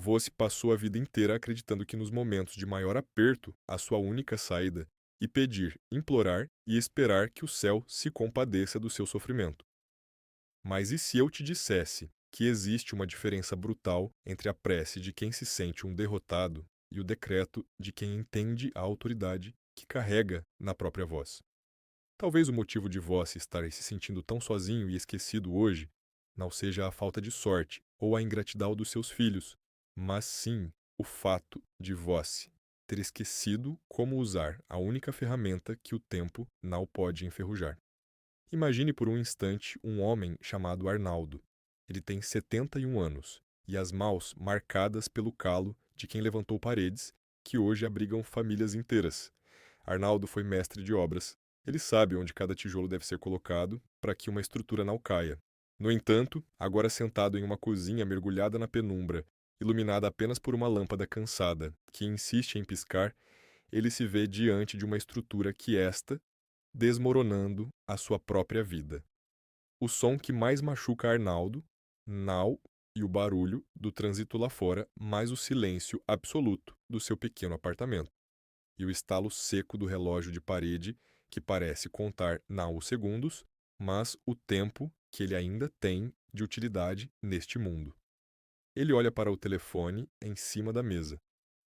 Você passou a vida inteira acreditando que nos momentos de maior aperto, a sua única saída e pedir, implorar e esperar que o céu se compadeça do seu sofrimento. Mas e se eu te dissesse que existe uma diferença brutal entre a prece de quem se sente um derrotado e o decreto de quem entende a autoridade que carrega na própria voz? Talvez o motivo de você estar se sentindo tão sozinho e esquecido hoje não seja a falta de sorte ou a ingratidão dos seus filhos, mas sim o fato de você ter esquecido como usar a única ferramenta que o tempo não pode enferrujar. Imagine por um instante um homem chamado Arnaldo. Ele tem 71 anos e as mãos marcadas pelo calo de quem levantou paredes que hoje abrigam famílias inteiras. Arnaldo foi mestre de obras. Ele sabe onde cada tijolo deve ser colocado para que uma estrutura não caia. No entanto, agora sentado em uma cozinha mergulhada na penumbra, iluminada apenas por uma lâmpada cansada que insiste em piscar, ele se vê diante de uma estrutura que esta desmoronando a sua própria vida. O som que mais machuca Arnaldo, Nau e o barulho do trânsito lá fora, mais o silêncio absoluto do seu pequeno apartamento. E o estalo seco do relógio de parede, que parece contar não os segundos, mas o tempo que ele ainda tem de utilidade neste mundo. Ele olha para o telefone em cima da mesa,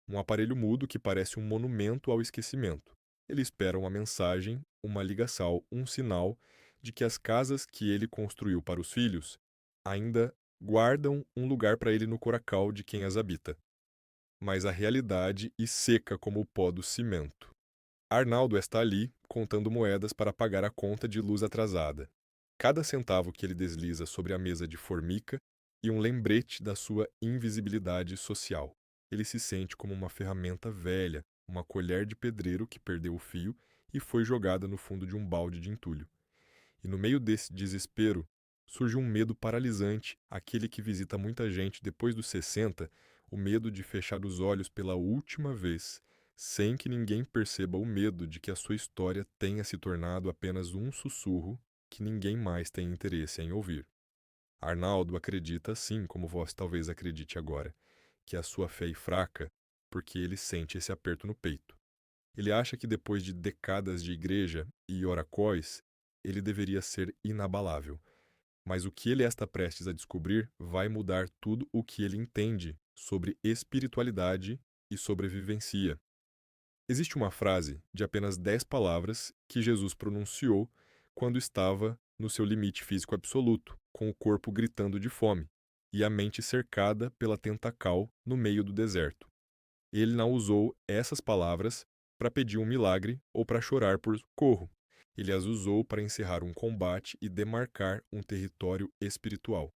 um aparelho mudo que parece um monumento ao esquecimento. Ele espera uma mensagem, uma ligação, um sinal de que as casas que ele construiu para os filhos ainda guardam um lugar para ele no coracal de quem as habita. Mas a realidade e seca como o pó do cimento. Arnaldo está ali, contando moedas para pagar a conta de luz atrasada. Cada centavo que ele desliza sobre a mesa de formica e um lembrete da sua invisibilidade social. Ele se sente como uma ferramenta velha, uma colher de pedreiro que perdeu o fio e foi jogada no fundo de um balde de entulho. E no meio desse desespero, surge um medo paralisante, aquele que visita muita gente depois dos 60, o medo de fechar os olhos pela última vez, sem que ninguém perceba o medo de que a sua história tenha se tornado apenas um sussurro que ninguém mais tem interesse em ouvir. Arnaldo acredita, assim como vós talvez acredite agora, que a sua fé é fraca porque ele sente esse aperto no peito. Ele acha que depois de décadas de igreja e oracóis, ele deveria ser inabalável. Mas o que ele está prestes a descobrir vai mudar tudo o que ele entende sobre espiritualidade e sobrevivencia. Existe uma frase de apenas 10 palavras que Jesus pronunciou quando estava no seu limite físico absoluto, com o corpo gritando de fome e a mente cercada pela tentacal no meio do deserto. Ele não usou essas palavras para pedir um milagre ou para chorar por socorro. Ele as usou para encerrar um combate e demarcar um território espiritual.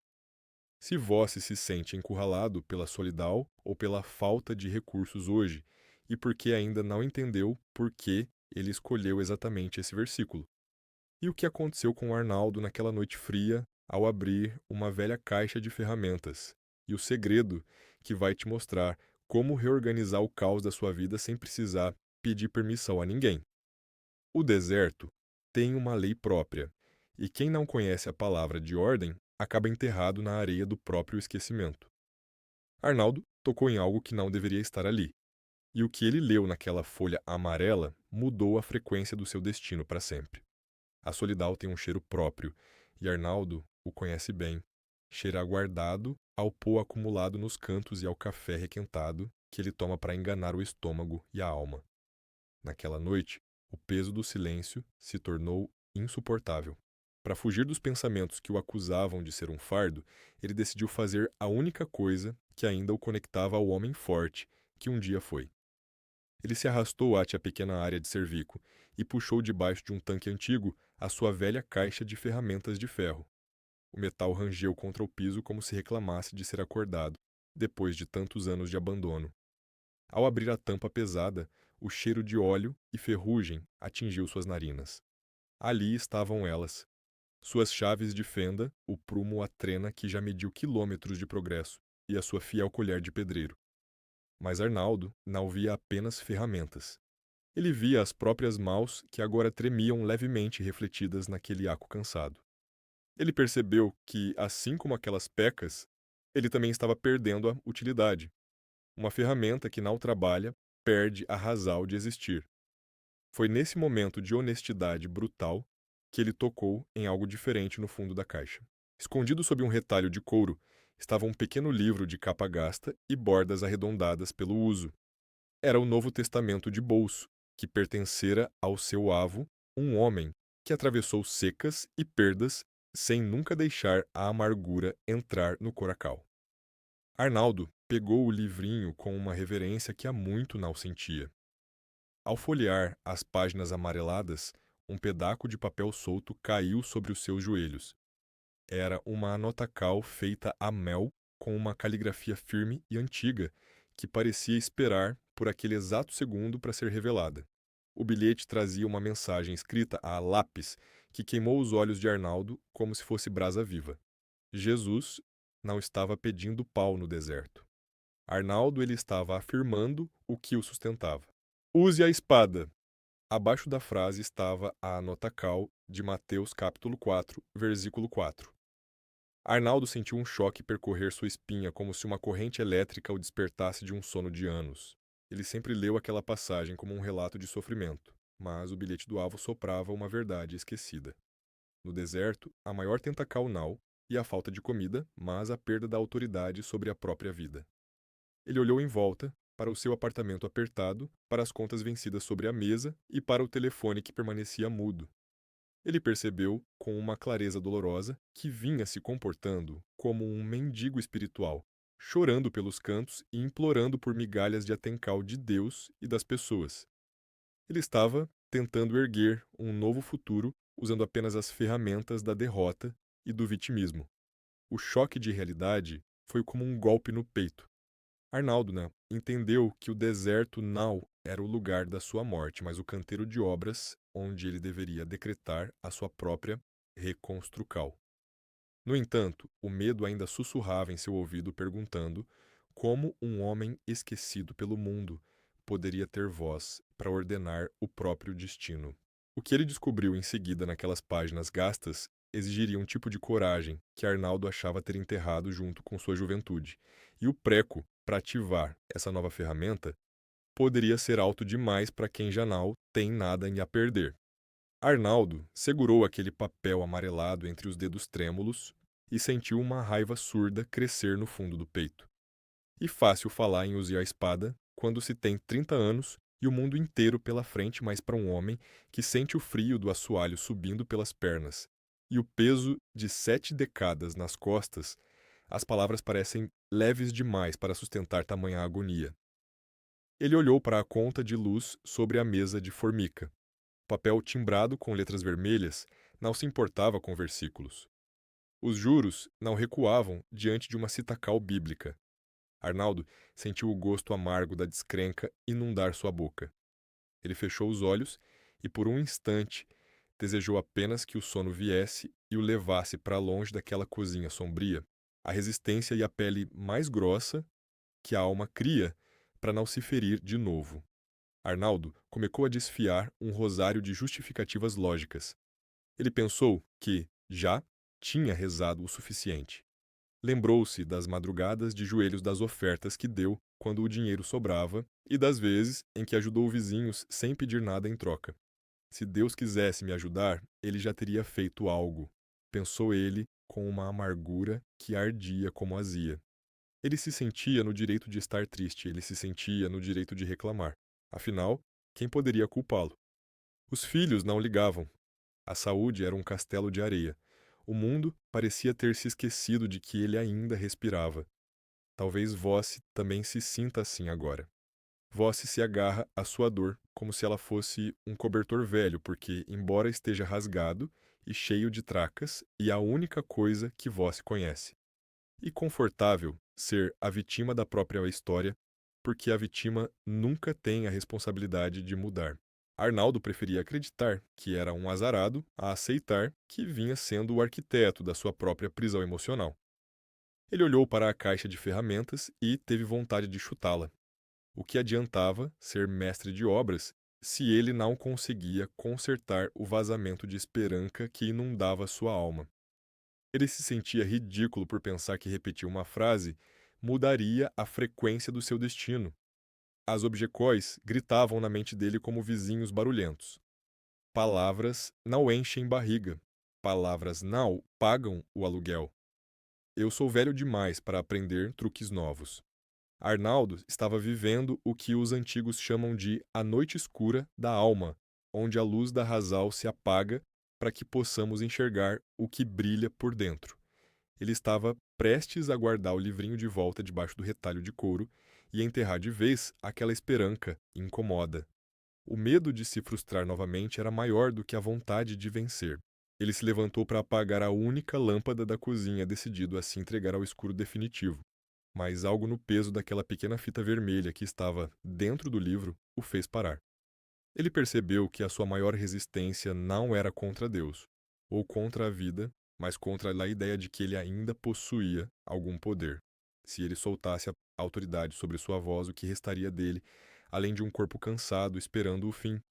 Se você se sente encurralado pela solidão ou pela falta de recursos hoje, e porque ainda não entendeu por que ele escolheu exatamente esse versículo. E o que aconteceu com Arnaldo naquela noite fria ao abrir uma velha caixa de ferramentas? E o segredo que vai te mostrar como reorganizar o caos da sua vida sem precisar pedir permissão a ninguém. O deserto tem uma lei própria, e quem não conhece a palavra de ordem acaba enterrado na areia do próprio esquecimento. Arnaldo tocou em algo que não deveria estar ali, e o que ele leu naquela folha amarela mudou a frequência do seu destino para sempre. A solidão tem um cheiro próprio, e Arnaldo o conhece bem. Cheira aguardado ao pó acumulado nos cantos e ao café requentado que ele toma para enganar o estômago e a alma. Naquela noite, o peso do silêncio se tornou insuportável. Para fugir dos pensamentos que o acusavam de ser um fardo, ele decidiu fazer a única coisa que ainda o conectava ao homem forte que um dia foi. Ele se arrastou ante a pequena área de cervico e puxou debaixo de um tanque antigo a sua velha caixa de ferramentas de ferro. O metal rangeu contra o piso como se reclamasse de ser acordado, depois de tantos anos de abandono. Ao abrir a tampa pesada, o cheiro de óleo e ferrugem atingiu suas narinas. Ali estavam elas, suas chaves de fenda, o prumo a trena que já mediu quilômetros de progresso, e a sua fiel colher de pedreiro. Mas Arnaldo não via apenas ferramentas. Ele via as próprias mãos que agora tremiam levemente refletidas naquele aco cansado. Ele percebeu que, assim como aquelas pecas, ele também estava perdendo a utilidade. Uma ferramenta que não trabalha perde a razão de existir. Foi nesse momento de honestidade brutal que ele tocou em algo diferente no fundo da caixa. Escondido sob um retalho de couro estava um pequeno livro de capa gasta e bordas arredondadas pelo uso. Era o Novo Testamento de bolso, que pertencera ao seu avo, um homem que atravessou secas e perdas sem nunca deixar a amargura entrar no coracal. Arnaldo pegou o livrinho com uma reverência que há muito não sentia. Ao folhear as páginas amareladas, um pedaço de papel solto caiu sobre os seus joelhos. Era uma anotacal feita a mel com uma caligrafia firme e antiga, que parecia esperar por aquele exato segundo para ser revelada. O bilhete trazia uma mensagem escrita a lápis que queimou os olhos de Arnaldo como se fosse brasa viva. Jesus não estava pedindo pau no deserto. Arnaldo ele estava afirmando o que o sustentava. Use a espada. Abaixo da frase estava a anotacal de Mateus capítulo 4, versículo 4. Arnaldo sentiu um choque percorrer sua espinha como se uma corrente elétrica o despertasse de um sono de anos. Ele sempre leu aquela passagem como um relato de sofrimento, mas o bilhete do avo soprava uma verdade esquecida. No deserto, a maior tentacal não e a falta de comida, mas a perda da autoridade sobre a própria vida. Ele olhou em volta, para o seu apartamento apertado, para as contas vencidas sobre a mesa e para o telefone que permanecia mudo. Ele percebeu, com uma clareza dolorosa, que vinha se comportando como um mendigo espiritual, chorando pelos cantos e implorando por migalhas de atencal de Deus e das pessoas. Ele estava tentando erguer um novo futuro usando apenas as ferramentas da derrota e do vitimismo. O choque de realidade foi como um golpe no peito. Arnaldo, né, entendeu que o deserto não era o lugar da sua morte, mas o canteiro de obras onde ele deveria decretar a sua própria reconstrucal. No entanto, o medo ainda sussurrava em seu ouvido perguntando como um homem esquecido pelo mundo poderia ter voz para ordenar o próprio destino. O que ele descobriu em seguida naquelas páginas gastas exigiria um tipo de coragem que Arnaldo achava ter enterrado junto com sua juventude, e o preco para ativar essa nova ferramenta poderia ser alto demais para quem já não tem nada a perder. Arnaldo segurou aquele papel amarelado entre os dedos trêmulos e sentiu uma raiva surda crescer no fundo do peito. E fácil falar em usar a espada quando se tem 30 anos e o mundo inteiro pela frente, mas para um homem que sente o frio do assoalho subindo pelas pernas e o peso de 7 décadas nas costas, as palavras parecem leves demais para sustentar tamanha agonia. Ele olhou para a conta de luz sobre a mesa de formica. O papel timbrado com letras vermelhas não se importava com versículos. Os juros não recuavam diante de uma citacal bíblica. Arnaldo sentiu o gosto amargo da descrenca inundar sua boca. Ele fechou os olhos e, por um instante, desejou apenas que o sono viesse e o levasse para longe daquela cozinha sombria, a resistência e a pele mais grossa que a alma cria para não se ferir de novo. Arnaldo começou a desfiar um rosário de justificativas lógicas. Ele pensou que, já, tinha rezado o suficiente. Lembrou-se das madrugadas de joelhos das ofertas que deu quando o dinheiro sobrava e das vezes em que ajudou vizinhos sem pedir nada em troca. Se Deus quisesse me ajudar, ele já teria feito algo, pensou ele com uma amargura que ardia como azia. Ele se sentia no direito de estar triste, ele se sentia no direito de reclamar. Afinal, quem poderia culpá-lo? Os filhos não ligavam. A saúde era um castelo de areia. O mundo parecia ter se esquecido de que ele ainda respirava. Talvez Vosse também se sinta assim agora. Vosse se agarra à sua dor como se ela fosse um cobertor velho, porque, embora esteja rasgado e cheio de tracas, é a única coisa que Vosse conhece. E confortável ser a vítima da própria história, porque a vítima nunca tem a responsabilidade de mudar. Arnaldo preferia acreditar que era um azarado a aceitar que vinha sendo o arquiteto da sua própria prisão emocional. Ele olhou para a caixa de ferramentas e teve vontade de chutá-la. O que adiantava ser mestre de obras se ele não conseguia consertar o vazamento de esperança que inundava sua alma? Ele se sentia ridículo por pensar que repetia uma frase mudaria a frequência do seu destino. As objequóis gritavam na mente dele como vizinhos barulhentos. Palavras não enchem barriga. Palavras não pagam o aluguel. Eu sou velho demais para aprender truques novos. Arnaldo estava vivendo o que os antigos chamam de a noite escura da alma, onde a luz da razão se apaga para que possamos enxergar o que brilha por dentro. Ele estava prestes a guardar o livrinho de volta debaixo do retalho de couro e enterrar de vez aquela esperança incomoda. O medo de se frustrar novamente era maior do que a vontade de vencer. Ele se levantou para apagar a única lâmpada da cozinha, decidido a se entregar ao escuro definitivo. Mas algo no peso daquela pequena fita vermelha que estava dentro do livro o fez parar. Ele percebeu que a sua maior resistência não era contra Deus, ou contra a vida, mas contra a ideia de que ele ainda possuía algum poder. Se ele soltasse a autoridade sobre sua voz, o que restaria dele, além de um corpo cansado esperando o fim?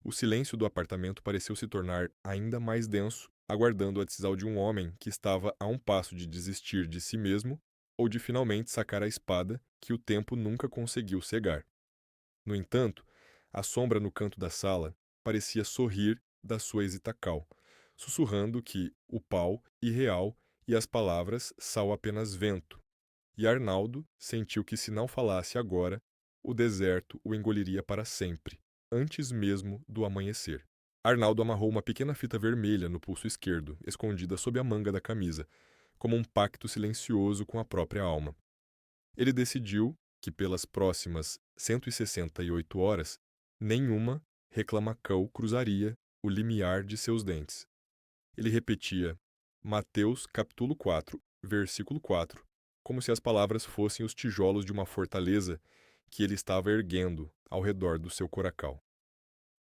O silêncio do apartamento pareceu se tornar ainda mais denso, aguardando a decisão de um homem que estava a um passo de desistir de si mesmo ou de finalmente sacar a espada que o tempo nunca conseguiu cegar. No entanto, a sombra no canto da sala parecia sorrir da sua hesitacal, sussurrando que o pau irreal e as palavras são apenas vento. E Arnaldo sentiu que se não falasse agora, o deserto o engoliria para sempre, antes mesmo do amanhecer. Arnaldo amarrou uma pequena fita vermelha no pulso esquerdo, escondida sob a manga da camisa, como um pacto silencioso com a própria alma. Ele decidiu que pelas próximas 168 horas, nenhuma reclamação cruzaria o limiar de seus dentes. Ele repetia Mateus capítulo 4, versículo 4, como se as palavras fossem os tijolos de uma fortaleza que ele estava erguendo ao redor do seu coracal.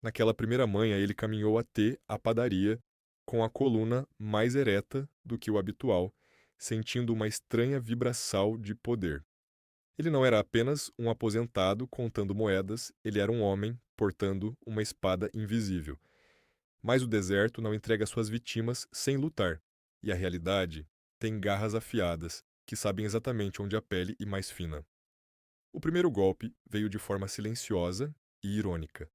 Naquela primeira manhã, ele caminhou até a padaria com a coluna mais ereta do que o habitual, sentindo uma estranha vibração de poder. Ele não era apenas um aposentado contando moedas, ele era um homem portando uma espada invisível. Mas o deserto não entrega suas vítimas sem lutar, e a realidade tem garras afiadas que sabem exatamente onde a pele e mais fina. O primeiro golpe veio de forma silenciosa e irônica.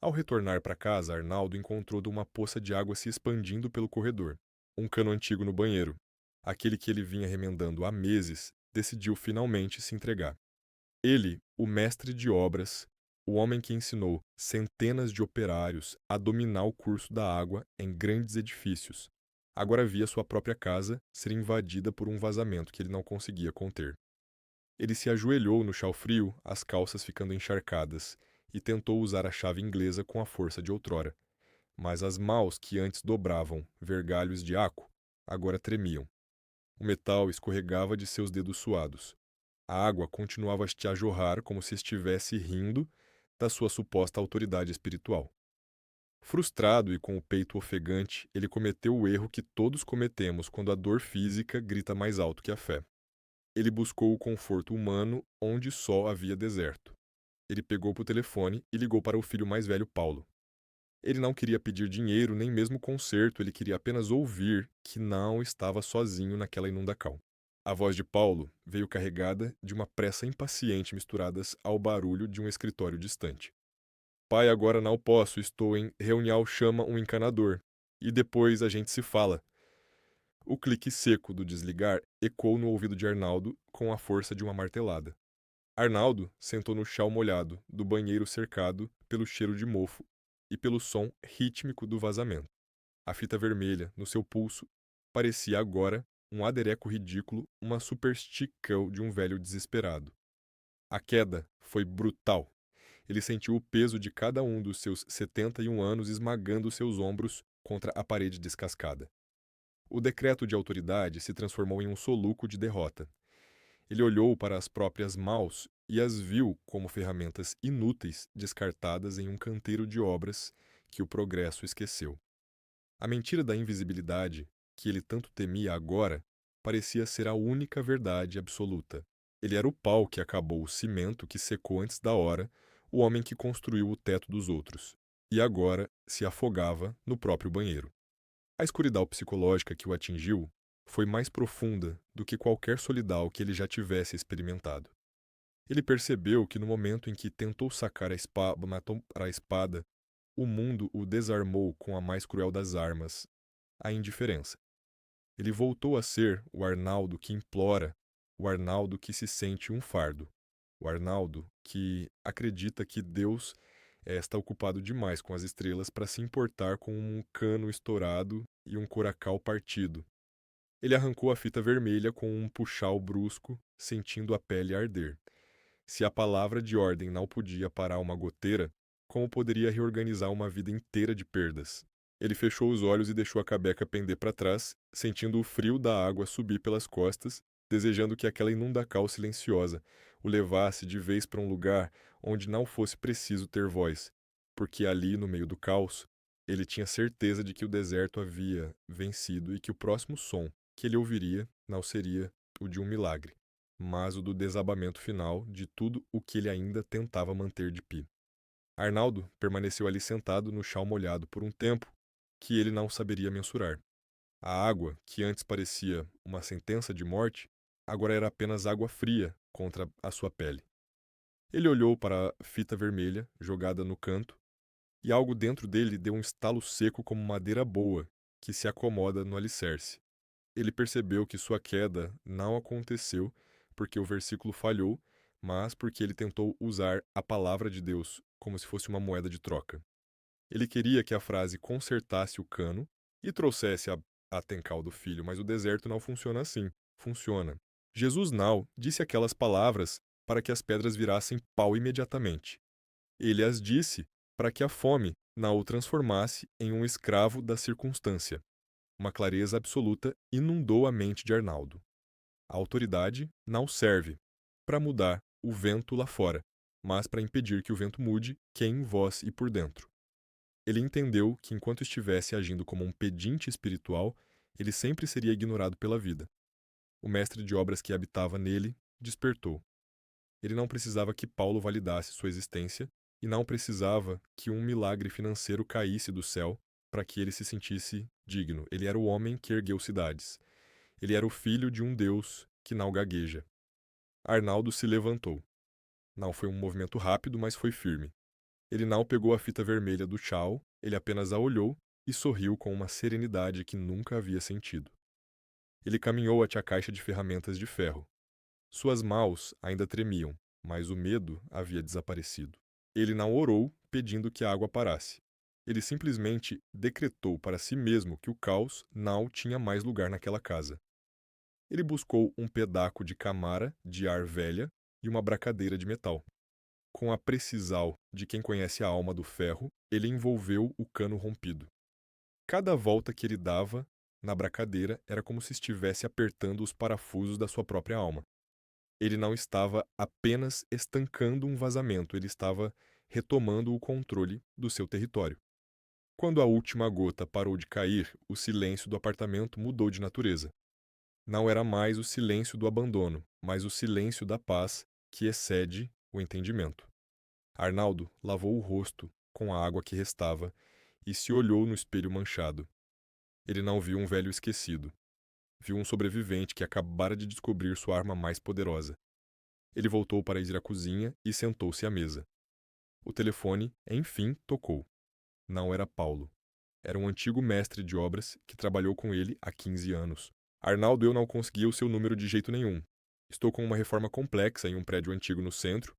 Ao retornar para casa, Arnaldo encontrou uma poça de água se expandindo pelo corredor. Um cano antigo no banheiro, aquele que ele vinha remendando há meses, decidiu finalmente se entregar. Ele, o mestre de obras, o homem que ensinou centenas de operários a dominar o curso da água em grandes edifícios, agora via sua própria casa ser invadida por um vazamento que ele não conseguia conter. Ele se ajoelhou no chão frio, as calças ficando encharcadas, e tentou usar a chave inglesa com a força de outrora. Mas as mãos que antes dobravam vergalhos de aco, agora tremiam. O metal escorregava de seus dedos suados. A água continuava a jorrar como se estivesse rindo da sua suposta autoridade espiritual. Frustrado e com o peito ofegante, ele cometeu o erro que todos cometemos quando a dor física grita mais alto que a fé. Ele buscou o conforto humano onde só havia deserto. Ele pegou o telefone e ligou para o filho mais velho, Paulo. Ele não queria pedir dinheiro nem mesmo conserto, ele queria apenas ouvir que não estava sozinho naquela inundação. A voz de Paulo veio carregada de uma pressa impaciente misturadas ao barulho de um escritório distante. Pai, agora não posso, estou em reunião, chama um encanador. E depois a gente se fala. O clique seco do desligar ecoou no ouvido de Arnaldo com a força de uma martelada. Arnaldo sentou no chão molhado do banheiro cercado pelo cheiro de mofo e pelo som rítmico do vazamento. A fita vermelha, no seu pulso, parecia agora um adereco ridículo, uma superstição de um velho desesperado. A queda foi brutal. Ele sentiu o peso de cada um dos seus 71 anos esmagando seus ombros contra a parede descascada. O decreto de autoridade se transformou em um soluco de derrota. Ele olhou para as próprias mãos e as viu como ferramentas inúteis descartadas em um canteiro de obras que o progresso esqueceu. A mentira da invisibilidade, que ele tanto temia agora, parecia ser a única verdade absoluta. Ele era o pau que acabou o cimento que secou antes da hora, o homem que construiu o teto dos outros, e agora se afogava no próprio banheiro. A escuridão psicológica que o atingiu foi mais profunda do que qualquer solidão que ele já tivesse experimentado. Ele percebeu que no momento em que tentou sacar a espada, o mundo o desarmou com a mais cruel das armas, a indiferença. Ele voltou a ser o Arnaldo que implora, o Arnaldo que se sente um fardo, o Arnaldo que acredita que Deus está ocupado demais com as estrelas para se importar com um cano estourado e um coracal partido. Ele arrancou a fita vermelha com um puxal brusco, sentindo a pele arder. Se a palavra de ordem não podia parar uma goteira, como poderia reorganizar uma vida inteira de perdas? Ele fechou os olhos e deixou a cabeça pender para trás, sentindo o frio da água subir pelas costas, desejando que aquela inundacal silenciosa o levasse de vez para um lugar onde não fosse preciso ter voz, porque ali, no meio do caos, ele tinha certeza de que o deserto havia vencido e que o próximo som que ele ouviria não seria o de um milagre, mas o do desabamento final de tudo o que ele ainda tentava manter de pé. Arnaldo permaneceu ali sentado no chão molhado por um tempo que ele não saberia mensurar. A água, que antes parecia uma sentença de morte, agora era apenas água fria contra a sua pele. Ele olhou para a fita vermelha jogada no canto e algo dentro dele deu um estalo seco como madeira boa que se acomoda no alicerce. Ele percebeu que sua queda não aconteceu porque o versículo falhou, mas porque ele tentou usar a palavra de Deus como se fosse uma moeda de troca. Ele queria que a frase consertasse o cano e trouxesse a tencal do filho, mas o deserto não funciona assim. Funciona. Jesus não disse aquelas palavras para que as pedras virassem pau imediatamente. Ele as disse para que a fome não o transformasse em um escravo da circunstância. Uma clareza absoluta inundou a mente de Arnaldo. A autoridade não serve para mudar o vento lá fora, mas para impedir que o vento mude quem em vós e por dentro. Ele entendeu que enquanto estivesse agindo como um pedinte espiritual, ele sempre seria ignorado pela vida. O mestre de obras que habitava nele despertou. Ele não precisava que Paulo validasse sua existência e não precisava que um milagre financeiro caísse do céu para que ele se sentisse digno. Ele era o homem que ergueu cidades. Ele era o filho de um Deus que não gagueja. Arnaldo se levantou. Não foi um movimento rápido, mas foi firme. Ele não pegou a fita vermelha do tchau, ele apenas a olhou e sorriu com uma serenidade que nunca havia sentido. Ele caminhou até a caixa de ferramentas de ferro. Suas mãos ainda tremiam, mas o medo havia desaparecido. Ele não orou pedindo que a água parasse. Ele simplesmente decretou para si mesmo que o caos não tinha mais lugar naquela casa. Ele buscou um pedaço de camara de ar velha e uma bracadeira de metal. Com a precisão de quem conhece a alma do ferro, ele envolveu o cano rompido. Cada volta que ele dava na bracadeira era como se estivesse apertando os parafusos da sua própria alma. Ele não estava apenas estancando um vazamento, ele estava retomando o controle do seu território. Quando a última gota parou de cair, o silêncio do apartamento mudou de natureza. Não era mais o silêncio do abandono, mas o silêncio da paz que excede o entendimento. Arnaldo lavou o rosto com a água que restava e se olhou no espelho manchado. Ele não viu um velho esquecido. Viu um sobrevivente que acabara de descobrir sua arma mais poderosa. Ele voltou para ir à cozinha e sentou-se à mesa. O telefone, enfim, tocou. Não era Paulo. Era um antigo mestre de obras que trabalhou com ele há 15 anos. Arnaldo, eu não conseguia o seu número de jeito nenhum. Estou com uma reforma complexa em um prédio antigo no centro,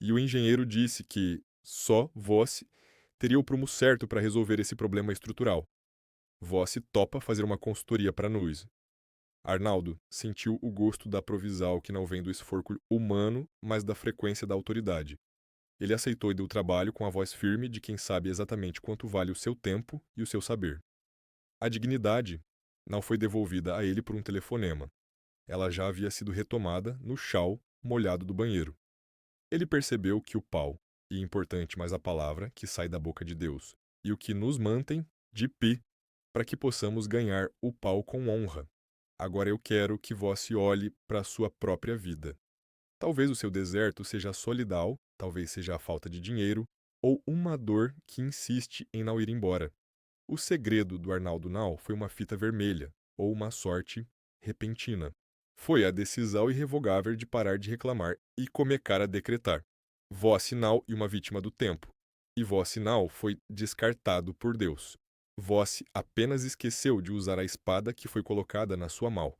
e o engenheiro disse que só vós teria o prumo certo para resolver esse problema estrutural. Vós topa fazer uma consultoria para nós. Arnaldo sentiu o gosto da provisão que não vem do esforço humano, mas da frequência da autoridade. Ele aceitou e deu trabalho com a voz firme de quem sabe exatamente quanto vale o seu tempo e o seu saber. A dignidade não foi devolvida a ele por um telefonema. Ela já havia sido retomada no chão molhado do banheiro. Ele percebeu que o pau, e importante mais a palavra que sai da boca de Deus, e o que nos mantém de pé, para que possamos ganhar o pau com honra. Agora eu quero que vós se olhe para a sua própria vida. Talvez o seu deserto seja a solidão, talvez seja a falta de dinheiro, ou uma dor que insiste em não ir embora. O segredo do Arnaldo Nau foi uma fita vermelha, ou uma sorte repentina. Foi a decisão irrevogável de parar de reclamar e começar a decretar. Vós sinal e uma vítima do tempo. E vós sinal foi descartado por Deus. Vós apenas esqueceu de usar a espada que foi colocada na sua mão.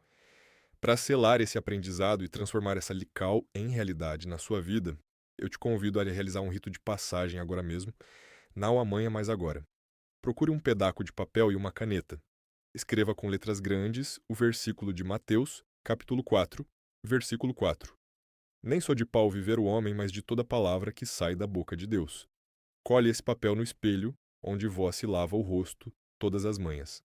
Para selar esse aprendizado e transformar essa lical em realidade na sua vida, eu te convido a realizar um rito de passagem agora mesmo, não amanhã, mas agora. Procure um pedaço de papel e uma caneta. Escreva com letras grandes o versículo de Mateus, capítulo 4, versículo 4. Nem só de pau viver o homem, mas de toda palavra que sai da boca de Deus. Colhe esse papel no espelho, onde vós se lava o rosto todas as manhãs.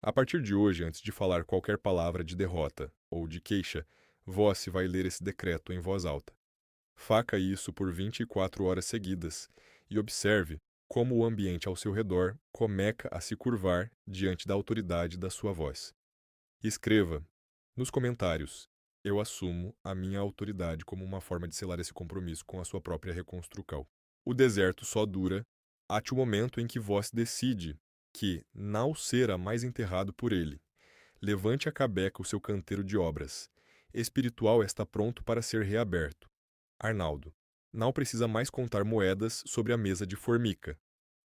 A partir de hoje, antes de falar qualquer palavra de derrota ou de queixa, vós se vai ler esse decreto em voz alta. Faça isso por 24 horas seguidas e observe como o ambiente ao seu redor começa a se curvar diante da autoridade da sua voz. Escreva nos comentários: eu assumo a minha autoridade como uma forma de selar esse compromisso com a sua própria reconstrução. O deserto só dura até o momento em que vós decide que não será mais enterrado por ele. Levante a cabeça o seu canteiro de obras. Espiritual está pronto para ser reaberto. Arnaldo. Não precisa mais contar moedas sobre a mesa de formica.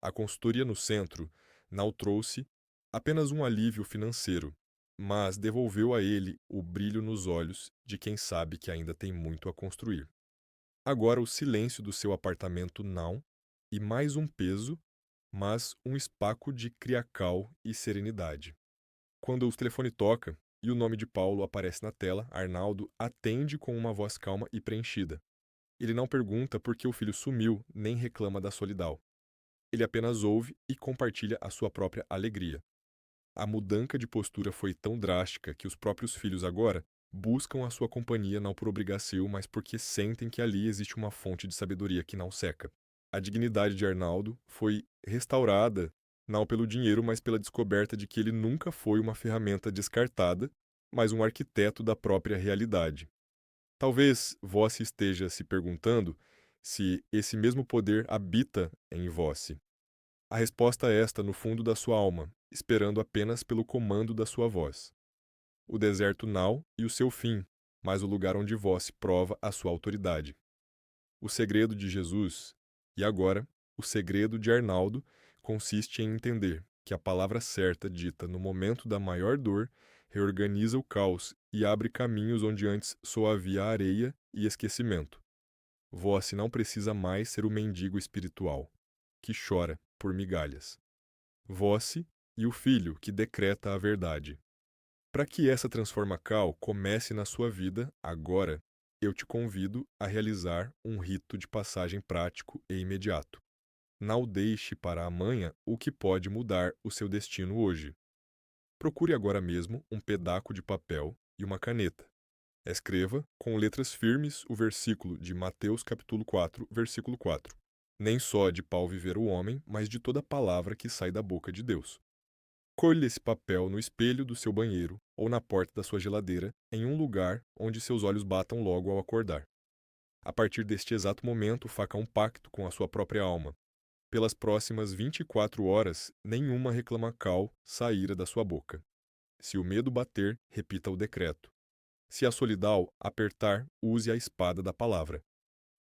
A consultoria no centro não trouxe apenas um alívio financeiro, mas devolveu a ele o brilho nos olhos de quem sabe que ainda tem muito a construir. Agora o silêncio do seu apartamento não, e mais um peso, mas um espaço de criacal e serenidade. Quando o telefone toca e o nome de Paulo aparece na tela, Arnaldo atende com uma voz calma e preenchida. Ele não pergunta por que o filho sumiu, nem reclama da solidão. Ele apenas ouve e compartilha a sua própria alegria. A mudança de postura foi tão drástica que os próprios filhos agora buscam a sua companhia não por obrigação, mas porque sentem que ali existe uma fonte de sabedoria que não seca. A dignidade de Arnaldo foi restaurada não pelo dinheiro, mas pela descoberta de que ele nunca foi uma ferramenta descartada, mas um arquiteto da própria realidade. Talvez vós esteja se perguntando se esse mesmo poder habita em vós. A resposta é esta no fundo da sua alma, esperando apenas pelo comando da sua voz. O deserto não e o seu fim, mas o lugar onde vós prova a sua autoridade. O segredo de Jesus, e agora, o segredo de Arnaldo, consiste em entender que a palavra certa dita no momento da maior dor reorganiza o caos e abre caminhos onde antes só havia areia e esquecimento. Vós não precisa mais ser o mendigo espiritual, que chora por migalhas. Vós e o filho que decreta a verdade. Para que essa transformação comece na sua vida agora, eu te convido a realizar um rito de passagem prático e imediato. Não deixe para amanhã o que pode mudar o seu destino hoje. Procure agora mesmo um pedaço de papel e uma caneta. Escreva com letras firmes o versículo de Mateus capítulo 4, versículo 4. Nem só de pau viver o homem, mas de toda palavra que sai da boca de Deus. Colhe esse papel no espelho do seu banheiro ou na porta da sua geladeira, em um lugar onde seus olhos batam logo ao acordar. A partir deste exato momento, faça um pacto com a sua própria alma. Pelas próximas 24 horas, nenhuma reclamacal saíra da sua boca. Se o medo bater, repita o decreto. Se a solidão apertar, use a espada da palavra.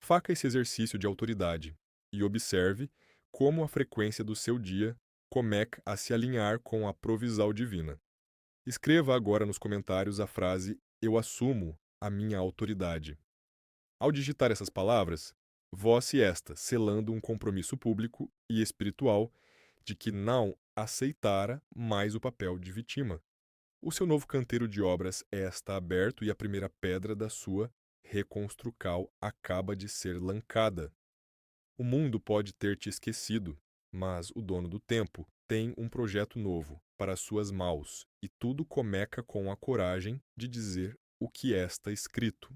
Faça esse exercício de autoridade e observe como a frequência do seu dia começa a se alinhar com a provisão divina. Escreva agora nos comentários a frase "Eu assumo a minha autoridade". Ao digitar essas palavras, vós e esta selando um compromisso público e espiritual de que não aceitara mais o papel de vítima. O seu novo canteiro de obras está aberto e a primeira pedra da sua reconstrucal acaba de ser lancada. O mundo pode ter te esquecido, mas o dono do tempo tem um projeto novo para suas mãos, e tudo começa com a coragem de dizer o que está escrito.